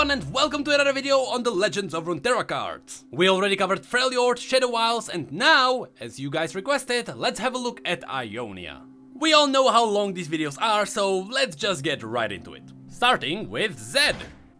everyone and welcome to another video on the Legends of Runeterra cards. We already covered Freljord, Shadowsheifts, and now, as you guys requested, let's have a look at Ionia. We all know how long these videos are, so let's just get right into it. Starting with Zed.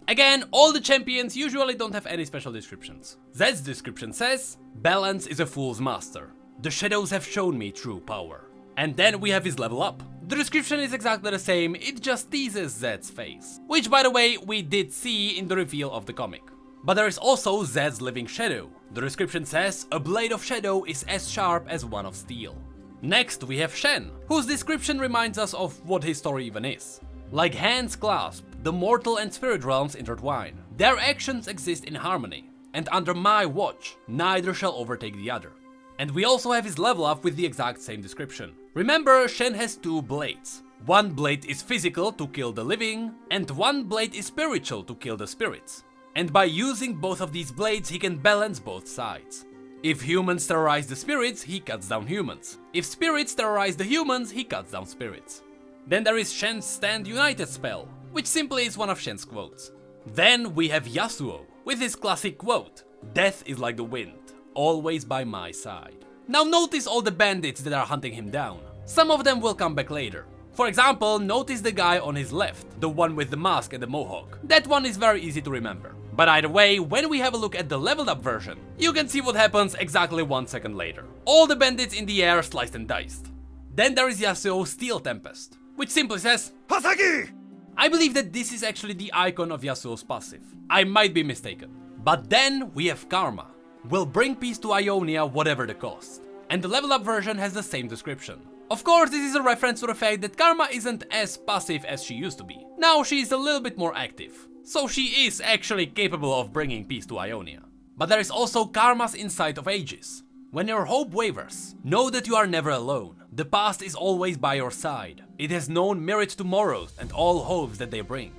Again, all the champions usually don't have any special descriptions. Zed's description says, "Balance is a fool's master. The shadows have shown me true power." And then we have his level up. The description is exactly the same, it just teases Zed's face. Which, by the way, we did see in the reveal of the comic. But there is also Zed's living shadow. The description says, "A blade of shadow is as sharp as one of steel." Next we have Shen, whose description reminds us of what his story even is. Like hands clasped, the mortal and spirit realms intertwine. Their actions exist in harmony, and under my watch, neither shall overtake the other. And we also have his level up with the exact same description. Remember, Shen has two blades. One blade is physical to kill the living, and one blade is spiritual to kill the spirits. And by using both of these blades, he can balance both sides. If humans terrorize the spirits, he cuts down humans. If spirits terrorize the humans, he cuts down spirits. Then there is Shen's Stand United spell, which simply is one of Shen's quotes. Then we have Yasuo, with his classic quote, "Death is like the wind, always by my side." Now notice all the bandits that are hunting him down. Some of them will come back later. For example, notice the guy on his left, the one with the mask and the mohawk. That one is very easy to remember. But either way, when we have a look at the leveled up version, you can see what happens exactly 1 second later. All the bandits in the air sliced and diced. Then there is Yasuo's Steel Tempest, which simply says, "Hasagi!" I believe that this is actually the icon of Yasuo's passive. I might be mistaken. But then we have Karma. Will bring peace to Ionia whatever the cost. And the level up version has the same description. Of course, this is a reference to the fact that Karma isn't as passive as she used to be. Now she is a little bit more active. So she is actually capable of bringing peace to Ionia. But there is also Karma's Insight of Ages. When your hope wavers, know that you are never alone. The past is always by your side. It has known myriad tomorrows and all hopes that they bring.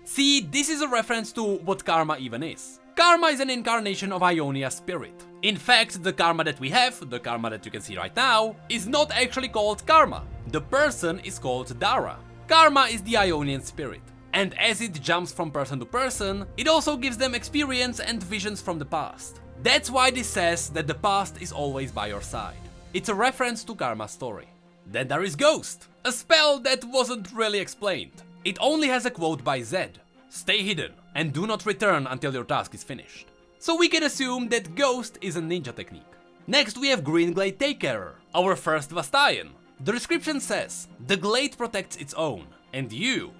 See, this is a reference to what Karma even is. Karma is an incarnation of Ionia's spirit. In fact, the Karma that we have, the Karma that you can see right now, is not actually called Karma. The person is called Dara. Karma is the Ionian spirit. And as it jumps from person to person, it also gives them experience and visions from the past. That's why this says that the past is always by your side. It's a reference to Karma's story. Then there is Ghost, a spell that wasn't really explained. It only has a quote by Zed. "Stay hidden and do not return until your task is finished." So we can assume that Ghost is a ninja technique. Next we have GREENGLADE Takecarer, our first Vastayan. The description says, "The glade protects its own, and you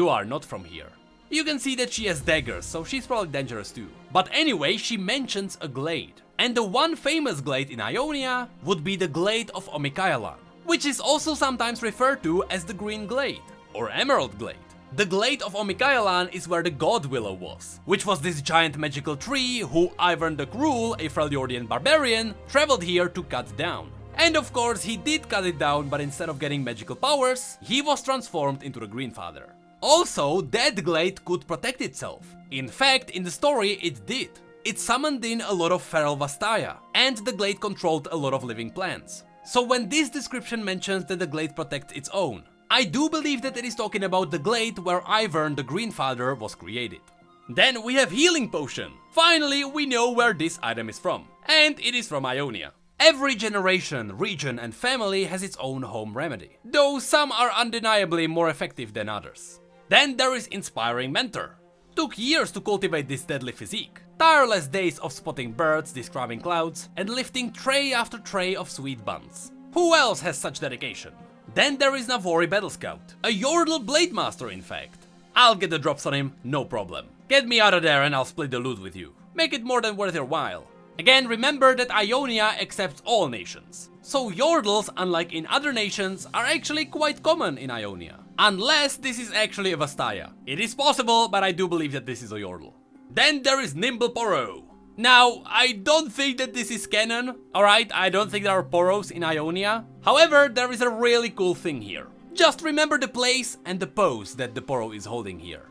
are not from here." You can see that she has daggers, so she's probably dangerous too. But anyway, she mentions a glade. And the one famous glade in Ionia would be the Glade of Omikayalan, which is also sometimes referred to as the Green Glade, or Emerald Glade. The Glade of Omikayalan is where the God Willow was, which was this giant magical tree who Ivern the Cruel, a Freljordian barbarian, traveled here to cut down. And of course he did cut it down, but instead of getting magical powers, he was transformed into the Greenfather. Also, that glade could protect itself. In fact, in the story it did. It summoned in a lot of feral Vastaya, and the glade controlled a lot of living plants. So when this description mentions that the glade protects its own, I do believe that it is talking about the glade where Ivern the Greenfather was created. Then we have Healing Potion. Finally, we know where this item is from, and it is from Ionia. Every generation, region and family has its own home remedy, though some are undeniably more effective than others. Then there is Inspiring Mentor. Took years to cultivate this deadly physique. Tireless days of spotting birds, describing clouds, and lifting tray after tray of sweet buns. Who else has such dedication? Then there is NAVORI BLADESCOUT, a Yordle Blade Master in fact. I'll get the drops on him, no problem. Get me out of there and I'll split the loot with you. Make it more than worth your while. Again, remember that Ionia accepts all nations. So Yordles, unlike in other nations, are actually quite common in Ionia. Unless this is actually a Vastaya. It is possible, but I do believe that this is a Yordle. Then there is Nimble Poro. Now, I don't think that this is canon, alright? I don't think there are Poros in Ionia. However, there is a really cool thing here. Just remember the place and the pose that the Poro is holding here.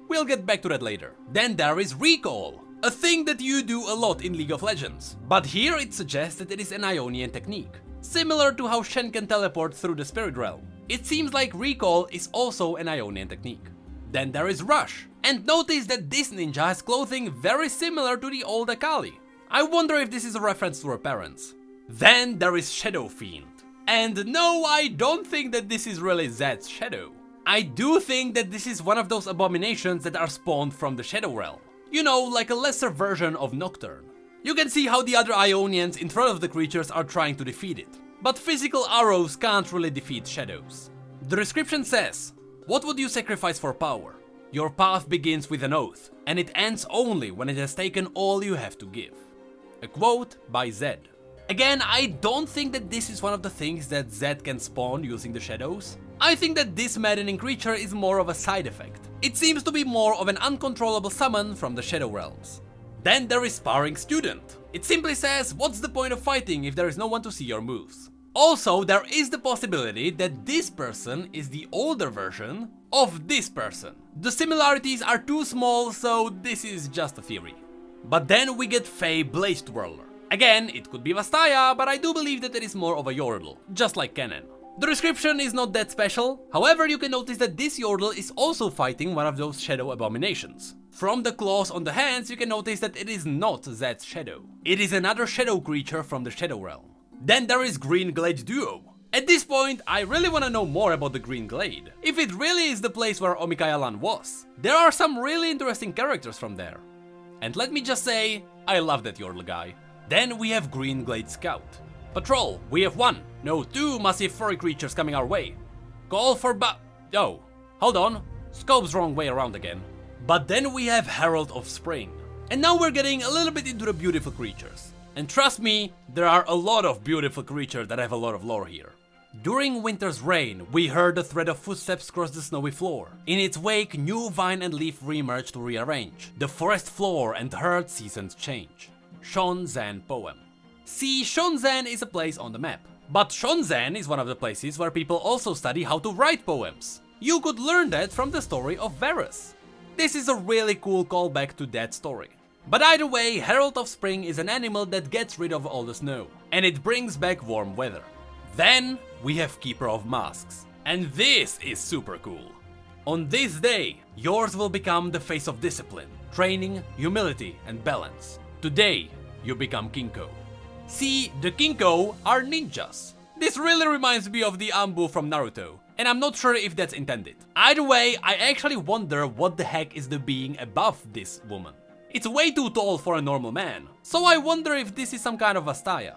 We'll get back to that later. Then there is Recall, a thing that you do a lot in League of Legends. But here it suggests that it is an Ionian technique, similar to how Shen can teleport through the spirit realm. It seems like Recall is also an Ionian technique. Then there is Rush, And notice that this ninja has clothing very similar to the old Akali. I wonder if this is a reference to her parents. Then there is Shadow Fiend. And no, I don't think that this is really Zed's shadow. I do think that this is one of those abominations that are spawned from the Shadow Realm. You know, like a lesser version of Nocturne. You can see how the other Ionians in front of the creatures are trying to defeat it. But physical arrows can't really defeat shadows. The description says, what would you sacrifice for power? Your path begins with an oath, and it ends only when it has taken all you have to give. A quote by Zed. Again, I don't think that this is one of the things that Zed can spawn using the shadows. I think that this maddening creature is more of a side effect. It seems to be more of an uncontrollable summon from the Shadow Realms. Then there is Sparring Student. It simply says, what's the point of fighting if there is no one to see your moves? Also, there is the possibility that this person is the older version of this person. The similarities are too small, so this is just a theory. But then we get Fae Blaze Twirler. Again, it could be Vastaya, but I do believe that it is more of a Yordle, just like Kennen. The description is not that special, however you can notice that this Yordle is also fighting one of those shadow abominations. From the claws on the hands you can notice that it is not Zed's shadow. It is another shadow creature from the Shadow Realm. Then there is GREENGLADE Duo. At this point, I really wanna know more about the GREENGLADE. If it really is the place where Omikayalan was. There are some really interesting characters from there. And let me just say, I love that Yordle guy. Then we have GREENGLADE Scout. Patrol, we have one, no, two massive furry creatures coming our way. Call for oh, hold on, scope's wrong way around again. But then we have Herald of Spring. And now we're getting a little bit into the beautiful creatures. And trust me, there are a lot of beautiful creatures that have a lot of lore here. During winter's reign, we heard the thread of footsteps cross the snowy floor. In its wake, new vine and leaf re-emerge to rearrange. The forest floor and herd seasons change. Shonzan poem. See, Shonzan is a place on the map. But Shonzan is one of the places where people also study how to write poems. You could learn that from the story of Varus. This is a really cool callback to that story. But either way, Herald of Spring is an animal that gets rid of all the snow, and it brings back warm weather. Then we have Keeper of Masks, and this is super cool. On this day, yours will become the face of discipline, training, humility, and balance. Today, you become KINKOU. See, the KINKOU are ninjas. This really reminds me of the Anbu from Naruto, and I'm not sure if that's intended. Either way, I actually wonder what the heck is the being above this woman. It's way too tall for a normal man, so I wonder if this is some kind of Vastaya.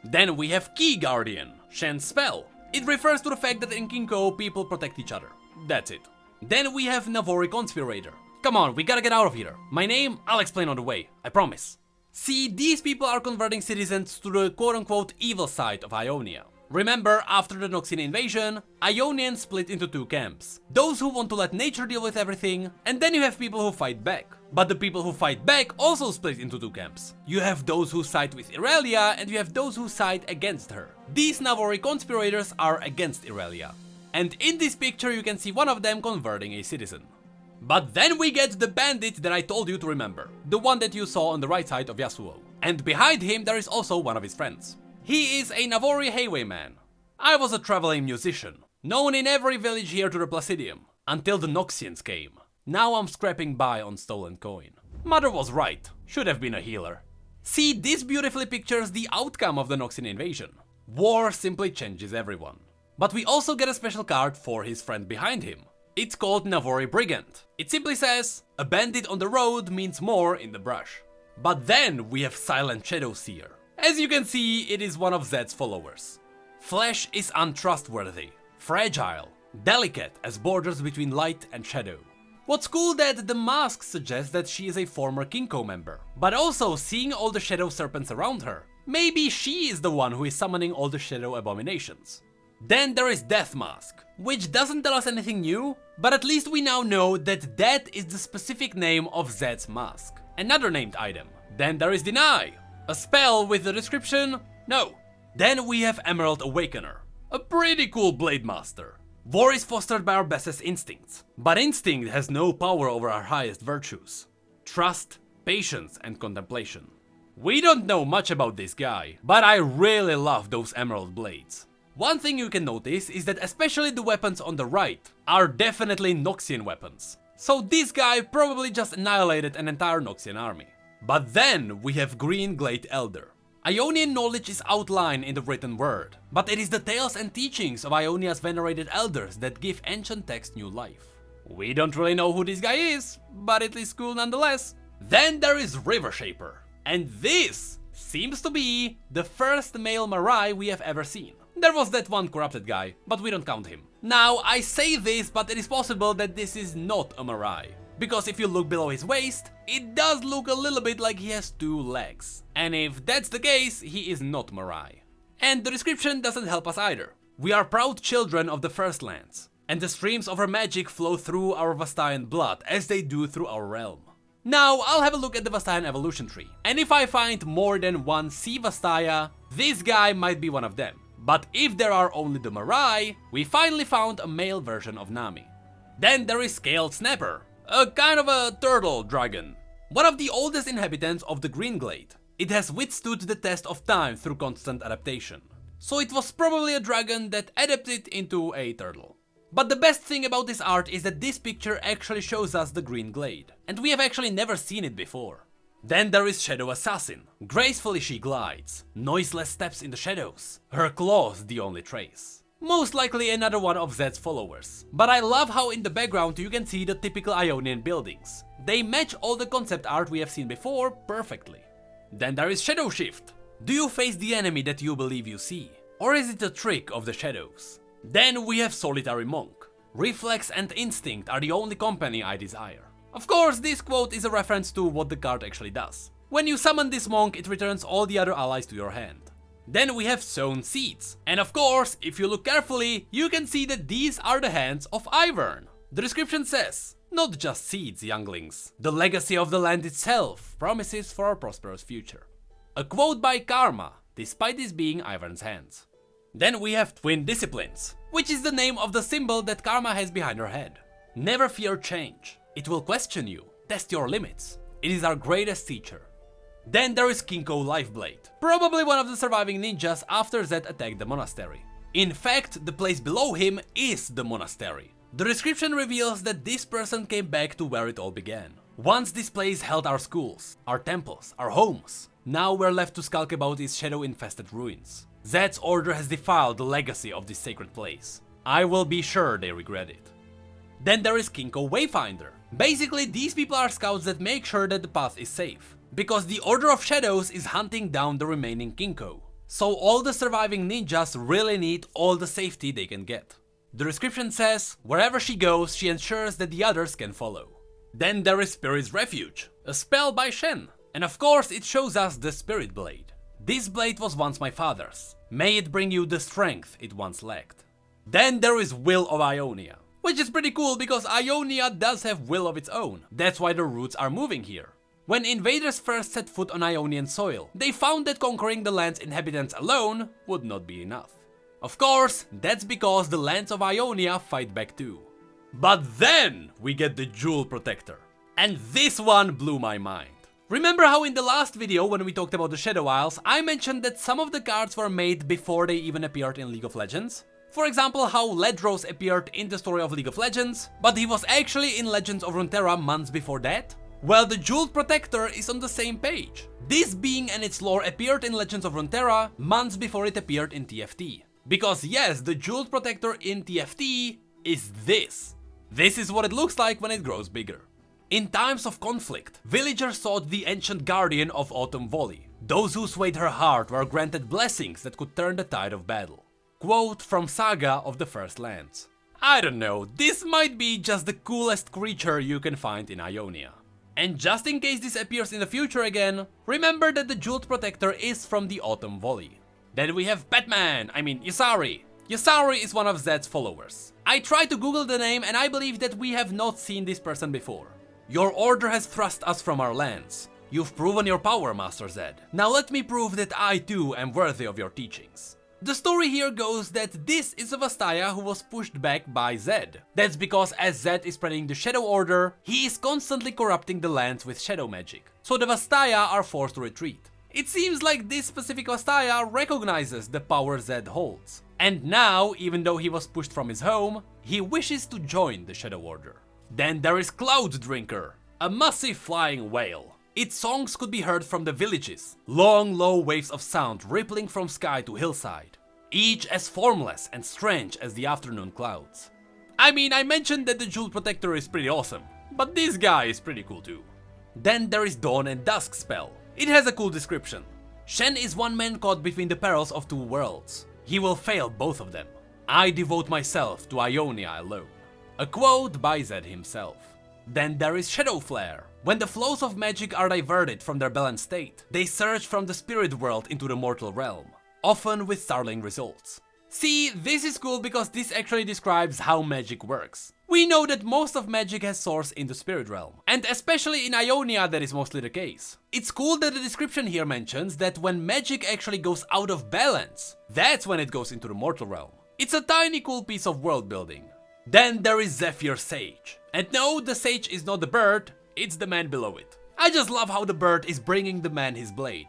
Then we have Key Guardian, SHEN'S spell. It refers to the fact that in KINKOU people protect each other. That's it. Then we have NAVORI Conspirator. Come on, we gotta get out of here. My name, I'll explain on the way, I promise. See, these people are converting citizens to the quote-unquote evil side of Ionia. Remember, after the Noxian invasion, Ionians split into two camps. Those who want to let nature deal with everything, and then you have people who fight back. But the people who fight back also split into two camps. You have those who side with Irelia, and you have those who side against her. These NAVORI conspirators are against Irelia. And in this picture you can see one of them converting a citizen. But then we get the bandit that I told you to remember. The one that you saw on the right side of Yasuo. And behind him there is also one of his friends. He is a NAVORI HIGHWAYMAN. I was a traveling musician, known in every village here to the Placidium, until the Noxians came. Now I'm scrapping by on stolen coin. Mother was right, should have been a healer. See, this beautifully pictures the outcome of the Noxian invasion. War simply changes everyone. But we also get a special card for his friend behind him. It's called NAVORI Brigand. It simply says, a bandit on the road means more in the brush. But then we have Silent SHADOWSEER. As you can see, it is one of Zed's followers. Flesh is untrustworthy, fragile, delicate as borders between light and shadow. What's cool that the mask suggests that she is a former KINKOU member, but also seeing all the shadow serpents around her, maybe she is the one who is summoning all the shadow abominations. Then there is Death Mask, which doesn't tell us anything new, but at least we now know that that is the specific name of Zed's mask. Another named item. Then there is Deny, a spell with the description, no. Then we have Emerald Awakener, a pretty cool blade master. War is fostered by our bestest instincts, but instinct has no power over our highest virtues. Trust, patience, and contemplation. We don't know much about this guy, but I really love those emerald blades. One thing you can notice is that especially the weapons on the right are definitely Noxian weapons. So this guy probably just annihilated an entire Noxian army. But then we have GREENGLADE Elder. Ionian knowledge is outlined in the written word, but it is the tales and teachings of Ionia's venerated elders that give ancient text new life. We don't really know who this guy is, but it is cool nonetheless. Then there is RIVERSHAPER, and this seems to be the first male Marai we have ever seen. There was that one corrupted guy, but we don't count him. Now, I say this, but it is possible that this is not a Marai. Because if you look below his waist, it does look a little bit like he has 2 legs. And if that's the case, he is not Marai. And the description doesn't help us either. We are proud children of the First Lands, and the streams of our magic flow through our Vastayan blood as they do through our realm. Now, I'll have a look at the Vastayan evolution tree, and if I find more than one Sea Vastaya, this guy might be one of them. But if there are only the Marai, we finally found a male version of Nami. Then there is Scaled Snapper, a kind of a turtle dragon. One of the oldest inhabitants of the GREENGLADE. It has withstood the test of time through constant adaptation. So it was probably a dragon that adapted into a turtle. But the best thing about this art is that this picture actually shows us the GREENGLADE, and we have actually never seen it before. Then there is Shadow Assassin. Gracefully she glides, noiseless steps in the shadows, her claws the only trace. Most likely another one of Zed's followers. But I love how in the background you can see the typical Ionian buildings. They match all the concept art we have seen before perfectly. Then there is SHADOWSHIFT. Do you face the enemy that you believe you see? Or is it a trick of the shadows? Then we have Solitary Monk. Reflex and instinct are the only company I desire. Of course, this quote is a reference to what the card actually does. When you summon this monk, it returns all the other allies to your hand. Then we have sown seeds. And of course, if you look carefully, you can see that these are the hands of Ivern. The description says, not just seeds, younglings. The legacy of the land itself promises for a prosperous future. A quote by Karma, despite this being Ivern's hands. Then we have Twin Disciplines, which is the name of the symbol that Karma has behind her head. Never fear change. It will question you, test your limits. It is our greatest teacher. Then there is KINKOU LIFEBLADE, probably one of the surviving ninjas after Zed attacked the monastery. In fact, the place below him is the monastery. The description reveals that this person came back to where it all began. Once this place held our schools, our temples, our homes. Now we're left to skulk about its shadow-infested ruins. Zed's order has defiled the legacy of this sacred place. I will be sure they regret it. Then there is KINKOU WAYFINDER. Basically, these people are scouts that make sure that the path is safe. Because the Order of Shadows is hunting down the remaining KINKOU. So all the surviving ninjas really need all the safety they can get. The description says, wherever she goes, she ensures that the others can follow. Then there is Spirit's Refuge, a spell by Shen. And of course it shows us the Spirit Blade. This blade was once my father's. May it bring you the strength it once lacked. Then there is Will of Ionia. Which is pretty cool because Ionia does have will of its own. That's why the roots are moving here. When invaders first set foot on Ionian soil, they found that conquering the land's inhabitants alone would not be enough. Of course, that's because the lands of Ionia fight back too. But then we get the Jewel Protector. And this one blew my mind. Remember how in the last video when we talked about the Shadow Isles, I mentioned that some of the cards were made before they even appeared in League of Legends? For example, how Ledros appeared in the story of League of Legends, but he was actually in Legends of Runeterra months before that? Well, the Jeweled Protector is on the same page. This being and its lore appeared in Legends of Runeterra months before it appeared in TFT. Because yes, the Jeweled Protector in TFT is this. This is what it looks like when it grows bigger. In times of conflict, villagers sought the ancient guardian of Autumn Valley. Those who swayed her heart were granted blessings that could turn the tide of battle. Quote from Saga of the First Lands. I don't know, this might be just the coolest creature you can find in Ionia. And just in case this appears in the future again, remember that the Jeweled Protector is from the Autumn Valley. Then we have Yasari. Yasari is one of Zed's followers. I tried to Google the name and I believe that we have not seen this person before. Your order has thrust us from our lands. You've proven your power, Master Zed. Now let me prove that I too am worthy of your teachings. The story here goes that this is a Vastaya who was pushed back by Zed. That's because as Zed is spreading the Shadow Order, he is constantly corrupting the lands with shadow magic. So the Vastaya are forced to retreat. It seems like this specific Vastaya recognizes the power Zed holds. And now, even though he was pushed from his home, he wishes to join the Shadow Order. Then there is Cloud Drinker, a massive flying whale. Its songs could be heard from the villages, long low waves of sound rippling from sky to hillside, each as formless and strange as the afternoon clouds. I mean, I mentioned that the Jewel Protector is pretty awesome, but this guy is pretty cool too. Then there is Dawn and Dusk spell. It has a cool description. Shen is one man caught between the perils of two worlds. He will fail both of them. I devote myself to Ionia alone. A quote by Zed himself. Then there is Shadow Flare. When the flows of magic are diverted from their balanced state, they surge from the spirit world into the mortal realm, often with startling results. See, this is cool because this actually describes how magic works. We know that most of magic has source in the spirit realm, and especially in Ionia that is mostly the case. It's cool that the description here mentions that when magic actually goes out of balance, that's when it goes into the mortal realm. It's a tiny cool piece of world building. Then there is ZEPHYR Sage. And no, the sage is not the bird, it's the man below it. I just love how the bird is bringing the man his blade.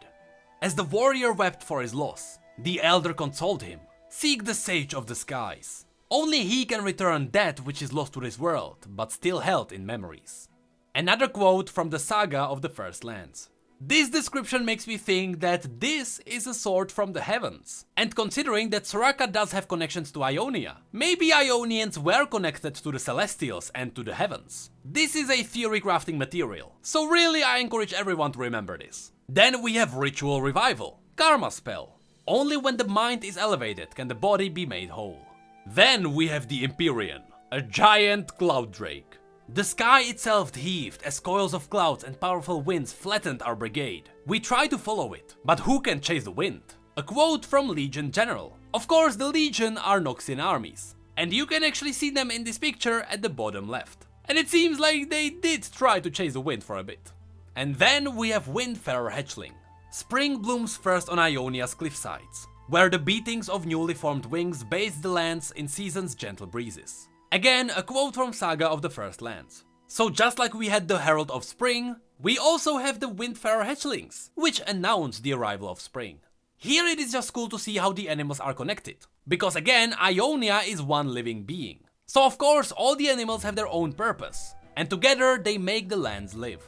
As the warrior wept for his loss, the elder consoled him. Seek the sage of the skies. Only he can return that which is lost to this world, but still held in memories. Another quote from the saga of the First Lands. This description makes me think that this is a sword from the heavens. And considering that Soraka does have connections to Ionia, maybe Ionians were connected to the Celestials and to the heavens. This is a theory crafting material, so really I encourage everyone to remember this. Then we have Ritual Revival, Karma spell. Only when the mind is elevated can the body be made whole. Then we have the Empyrean, a giant cloud drake. The sky itself heaved as coils of clouds and powerful winds flattened our brigade. We tried to follow it, but who can chase the wind? A quote from Legion General. Of course, the Legion are Noxian armies, and you can actually see them in this picture at the bottom left. And it seems like they did try to chase the wind for a bit. And then we have Windfarer Hatchling. Spring blooms first on Ionia's cliffsides, where the beatings of newly formed wings bathe the lands in season's gentle breezes. Again, a quote from Saga of the First Lands. So just like we had the Herald of Spring, we also have the Windfarer Hatchlings, which announce the arrival of spring. Here it is just cool to see how the animals are connected, because again, Ionia is one living being. So of course, all the animals have their own purpose, and together they make the lands live.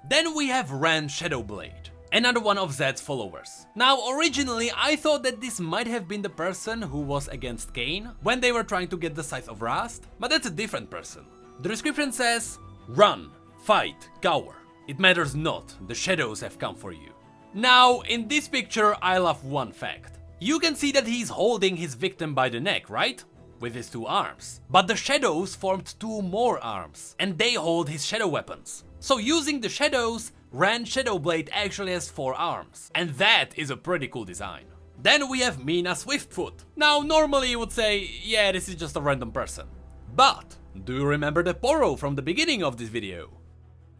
Then we have Ran Shadowblade, another one of Zed's followers. Now originally I thought that this might have been the person who was against Cain when they were trying to get the Scythe of Rast, but that's a different person. The description says, run, fight, cower. It matters not, the shadows have come for you. Now in this picture I love one fact. You can see that he's holding his victim by the neck, right? With his two arms. But the shadows formed two more arms, and they hold his shadow weapons. So using the shadows, Ran Shadowblade actually has 4 arms, and that is a pretty cool design. Then we have Mina Swiftfoot. Now normally you would say, yeah, this is just a random person. But, do you remember the Poro from the beginning of this video?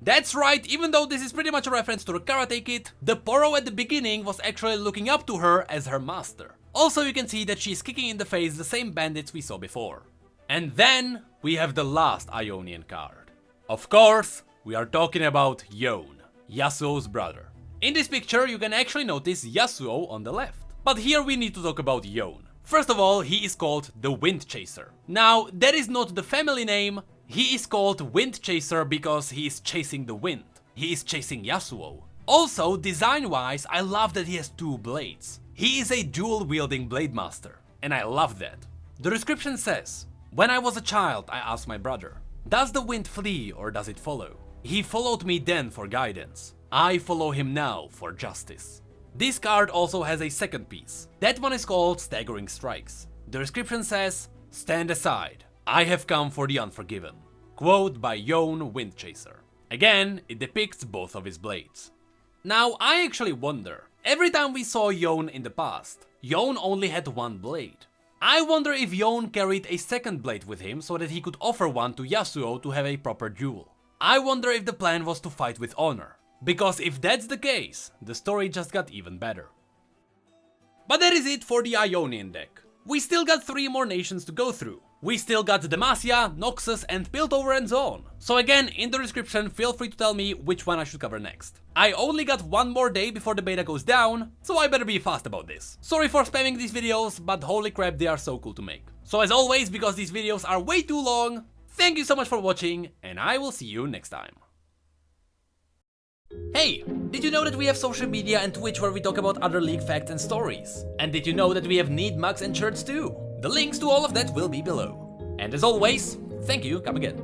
That's right, even though this is pretty much a reference to the Karate Kid, the Poro at the beginning was actually looking up to her as her master. Also you can see that she's kicking in the face the same bandits we saw before. And then we have the last Ionian card. Of course, we are talking about Yone, Yasuo's brother. In this picture you can actually notice Yasuo on the left. But here we need to talk about Yone. First of all, he is called the Wind Chaser. Now, that is not the family name, he is called Wind Chaser because he is chasing the wind. He is chasing Yasuo. Also, design-wise, I love that he has 2 blades. He is a dual-wielding blade master, and I love that. The description says, when I was a child, I asked my brother, does the wind flee or does it follow? He followed me then for guidance. I follow him now for justice. This card also has a second piece. That one is called Staggering Strikes. The description says, stand aside. I have come for the unforgiven. Quote by Yone Wind Chaser. Again, it depicts both of his blades. Now, I actually wonder, every time we saw Yone in the past, Yone only had 1 blade. I wonder if Yone carried a second blade with him so that he could offer one to Yasuo to have a proper duel. I wonder if the plan was to fight with honor. Because if that's the case, the story just got even better. But that is it for the Ionian deck. We still got 3 more nations to go through. We still got Demacia, Noxus and Piltover and ZON. So again, in the description, feel free to tell me which one I should cover next. I only got 1 more day before the beta goes down, so I better be fast about this. Sorry for spamming these videos, but holy crap, they are so cool to make. So as always, because these videos are way too long, Thank you so much for watching, and I will see you next time. Hey, did you know that we have social media and Twitch where we talk about other league facts and stories? And did you know that we have need mugs and shirts too? The links to all of that will be below. And as always, thank you, come again.